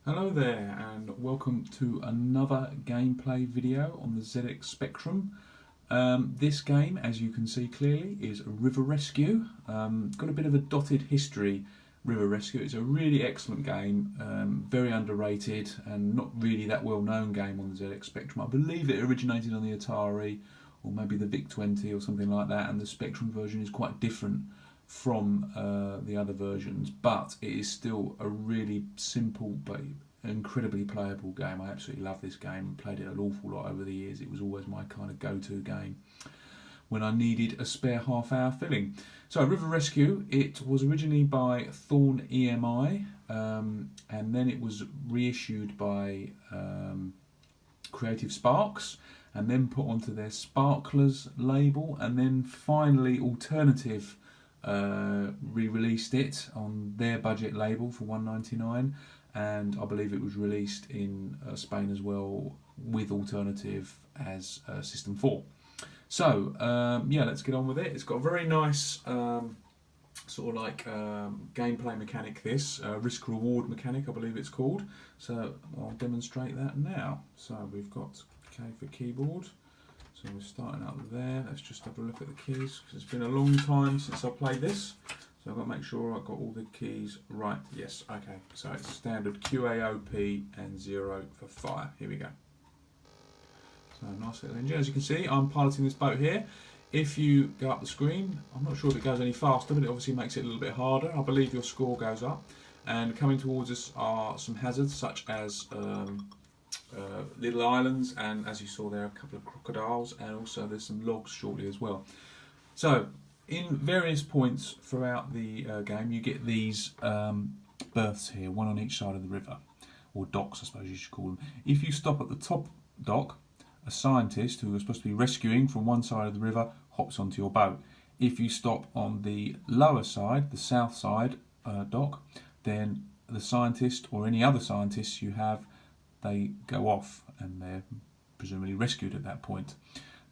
Hello there and welcome to another gameplay video on the ZX Spectrum. This game, as you can see clearly, is River Rescue. Got a bit of a dotted history, River Rescue. It's a really excellent game, very underrated and not really that well known game on the ZX Spectrum. I believe it originated on the Atari or maybe the VIC-20 or something like that, and the Spectrum version is quite different from the other versions, but it is still a really simple but incredibly playable game. I absolutely love this game. Played it an awful lot over the years. It was always my kind of go-to game when I needed a spare half-hour filling. So River Rescue, it was originally by Thorn EMI, and then it was reissued by Creative Sparks, and then put onto their Sparklers label, and then finally Alternative re-released it on their budget label for $1.99, and I believe it was released in Spain as well with Alternative as System 4. So yeah, let's get on with it. It's got a very nice sort of like gameplay mechanic, this risk reward mechanic I believe it's called. So I'll demonstrate that now. So we've got K for keyboard. So we're starting up there. Let's just have a look at the keys, because it's been a long time since I played this. So I've got to make sure I've got all the keys right. Yes, okay. So it's standard QAOP and 0 for fire. Here we go. So nice little engine. As you can see, I'm piloting this boat here. If you go up the screen, I'm not sure if it goes any faster, but it obviously makes it a little bit harder. I believe your score goes up. And coming towards us are some hazards, such as little islands, and as you saw there, a couple of crocodiles, and also there's some logs shortly as well. So in various points throughout the game you get these berths here, one on each side of the river, or docks I suppose you should call them. If you stop at the top dock, a scientist who is supposed to be rescuing from one side of the river hops onto your boat. If you stop on the lower side, the south side dock, then the scientist or any other scientists you have, they go off and they're presumably rescued at that point.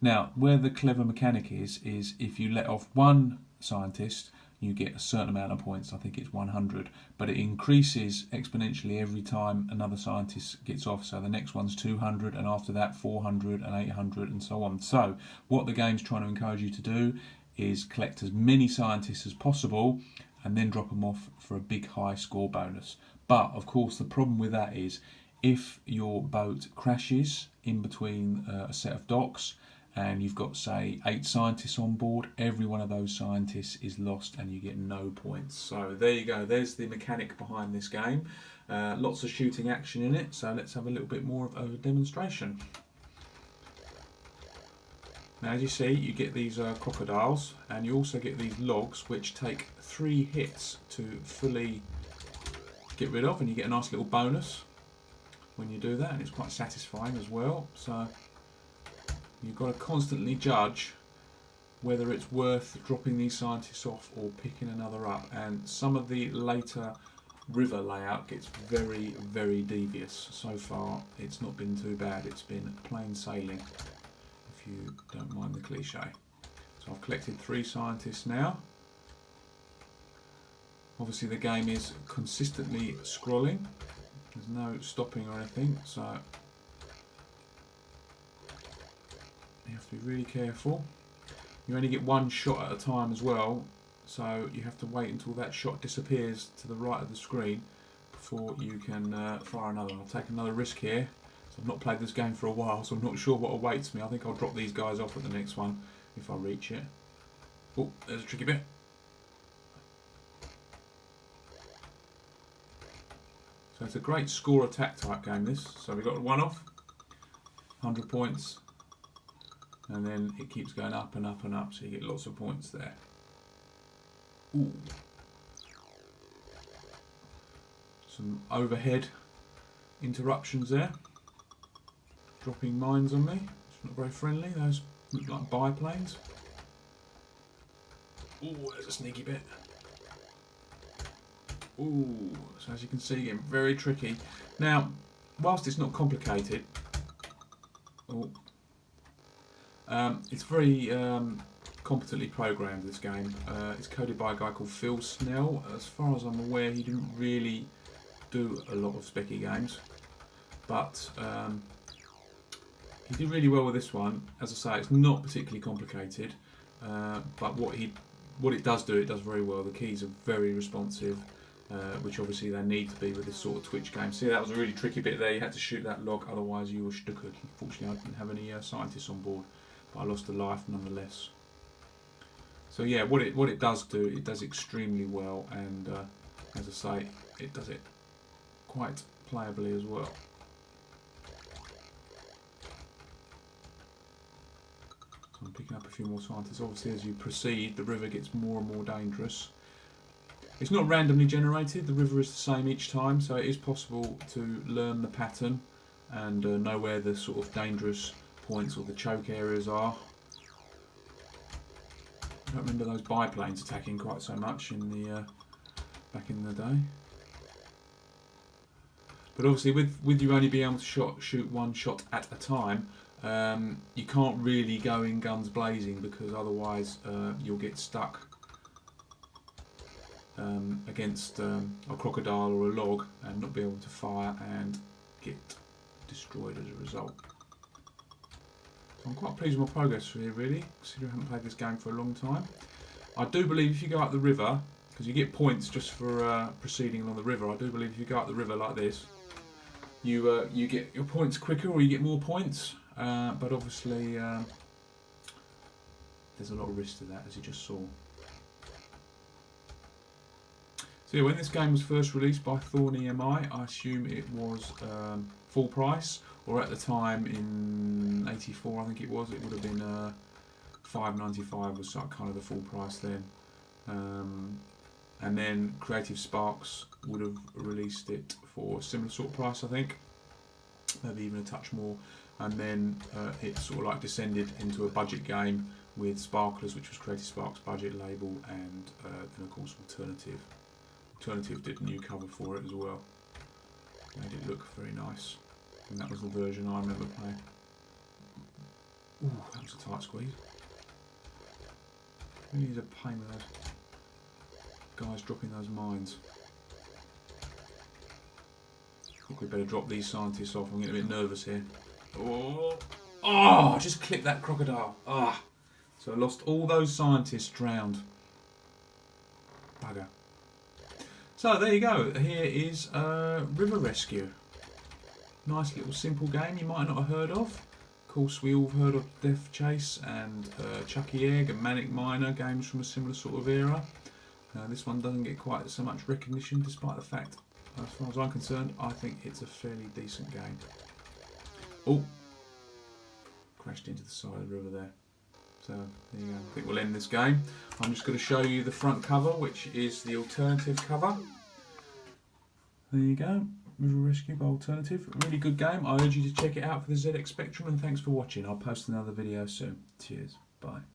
Now, where the clever mechanic is if you let off one scientist, you get a certain amount of points. I think it's 100, but it increases exponentially every time another scientist gets off. So the next one's 200, and after that 400 and 800 and so on. So what the game's trying to encourage you to do is collect as many scientists as possible and then drop them off for a big high score bonus. But of course the problem with that is if your boat crashes in between a set of docks and you've got, say, 8 scientists on board, every one of those scientists is lost and you get no points. So there you go, there's the mechanic behind this game. Lots of shooting action in it, so let's have a little bit more of a demonstration. Now, as you see, you get these crocodiles, and you also get these logs which take 3 hits to fully get rid of, and you get a nice little bonus when you do that, and it's quite satisfying as well. So you've got to constantly judge whether it's worth dropping these scientists off or picking another up, and some of the later river layout gets very, very devious. So far it's not been too bad, it's been plain sailing, if you don't mind the cliche. So I've collected 3 scientists now. Obviously the game is consistently scrolling, there's no stopping or anything, so you have to be really careful. You only get one shot at a time as well, so you have to wait until that shot disappears to the right of the screen before you can fire another. I'll take another risk here. So I've not played this game for a while, so I'm not sure what awaits me. I think I'll drop these guys off at the next one if I reach it. Oh, there's a tricky bit. So it's a great score attack type game, this. So we got one off, 100 points, and then it keeps going up and up and up, so you get lots of points there. Ooh. Some overhead interruptions there. Dropping mines on me. It's not very friendly, those look like biplanes. Ooh, there's a sneaky bit. Ooh, so as you can see, getting very tricky. Now, whilst it's not complicated, it's very competently programmed, this game. It's coded by a guy called Phil Snell. As far as I'm aware, he didn't really do a lot of specky games, but he did really well with this one. As I say, it's not particularly complicated, but what it does do, it does very well. The keys are very responsive, which obviously they need to be with this sort of Twitch game. See, that was a really tricky bit there. You had to shoot that log, otherwise you were stuck. Fortunately, I didn't have any scientists on board, but I lost a life nonetheless. So yeah, what it does do, it does extremely well, and as I say, it does it quite playably as well. So I'm picking up a few more scientists. Obviously, as you proceed, the river gets more and more dangerous. It's not randomly generated. The river is the same each time, so it is possible to learn the pattern and know where the sort of dangerous points or the choke areas are. I don't remember those biplanes attacking quite so much in the back in the day. But obviously, with you only being able to shoot one shot at a time, you can't really go in guns blazing, because otherwise you'll get stuck against a crocodile or a log and not be able to fire and get destroyed as a result. So I'm quite pleased with my progress here, really, considering I haven't played this game for a long time. I do believe if you go up the river, because you get points just for proceeding along the river, I do believe if you go up the river like this, you get your points quicker, or you get more points, but obviously there's a lot of risk to that, as you just saw. So yeah, when this game was first released by Thorn EMI, I assume it was full price, or at the time in '84, I think it was, it would have been $5.95 was kind of the full price then. And then Creative Sparks would have released it for a similar sort of price, I think, maybe even a touch more, and then it sort of like descended into a budget game with Sparklers, which was Creative Sparks' budget label, and then of course Alternative. Alternative did a new cover for it as well, made it look very nice, and that was the version I remember playing. Ooh, that was a tight squeeze. Really is a pain with those guys dropping those mines. I think we better drop these scientists off. I'm getting a bit nervous here. Oh, I just clipped that crocodile. Ah, so I lost all those scientists drowned. Bugger. So there you go. Here is River Rescue. Nice little simple game you might not have heard of. Of course, we all have heard of Death Chase and Chucky Egg and Manic Miner, games from a similar sort of era. This one doesn't get quite so much recognition, despite the fact, as far as I'm concerned, I think it's a fairly decent game. Oh, crashed into the side of the river there. So there you go. I think we'll end this game. I'm just going to show you the front cover, which is the Alternative cover. There you go. River Rescue by Alternative. Really good game. I urge you to check it out for the ZX Spectrum, and thanks for watching. I'll post another video soon. Cheers. Bye.